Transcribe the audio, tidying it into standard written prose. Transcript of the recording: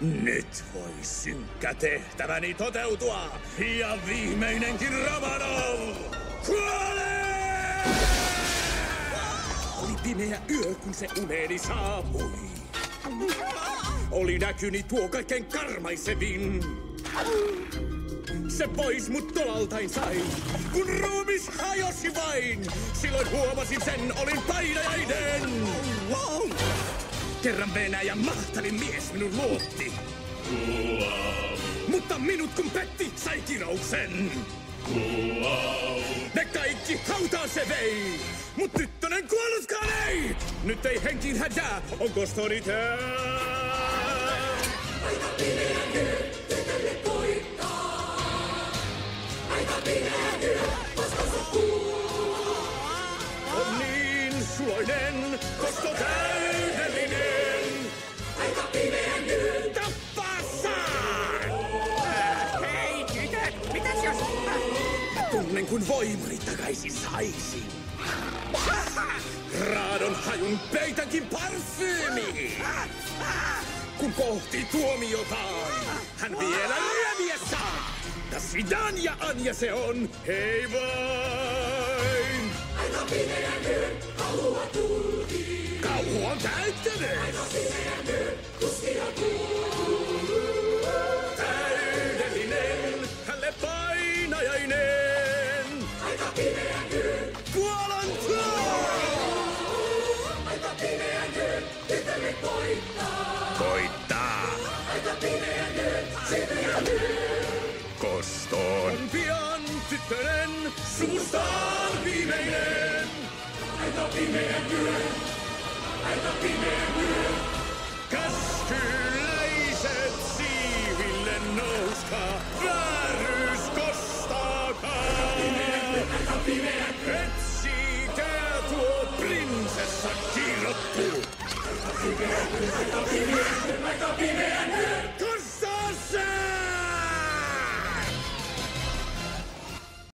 Nyt voi synkkä tehtäväni toteutua, ja viimeinenkin Romanov kuolee! Oli pimeä yö, kun se uneeni saapui. Oli näkyni tuo kaikkein karmaisevin. Se pois mut tolaltain sai, kun ruumis hajosi vain. Silloin huomasin sen, olin painajainen. Wow. Kerran Venäjän mahtalin mies minun luotti. Mutta minut kun petti, sai kirouksen. Ne kaikki hautaan se vei, mut tyttönen kuollutkaan ei. Nyt ei henkiin hädää, on kostoni tää. Aika pimeä yö, tytölle koittaa. Aika pimeä yö, koska se on niin suloinen, kosto täydellinen. Aika pimeä yö. Tappaa saa! Hei tytöt, mitäs jos... Tunnen kun voimani takaisin saisin. Raadon hajun peitänkin parfyymiin. Kun pohtii tuomiotaan, hän vielä lieviä saa. Tasvidania Anja se on, hei vain. Aika pimeä yö, kauhua tultiin. Kauhu on täyttänyt. Aika pimeä yö, tuskia kuuluu. Täydellinen, hälle painajainen. Aika pimeä yö, kuolan tuo. Aika pimeä yö, tytölle koittaa. Koittaa. Aika pimeä yö, pimeä yö. Kostoon. On pian tyttönen, suvustaan viimeinen. Aika pimeä yö, aika pimeä yö. Käskyläiset siiville nouskaa, vääryys kostaakaa. Aika pimeä yö. Etsikää tuo prinsessa kirottu. Aika pimeä yö, aika pimeä yö, aika pimeä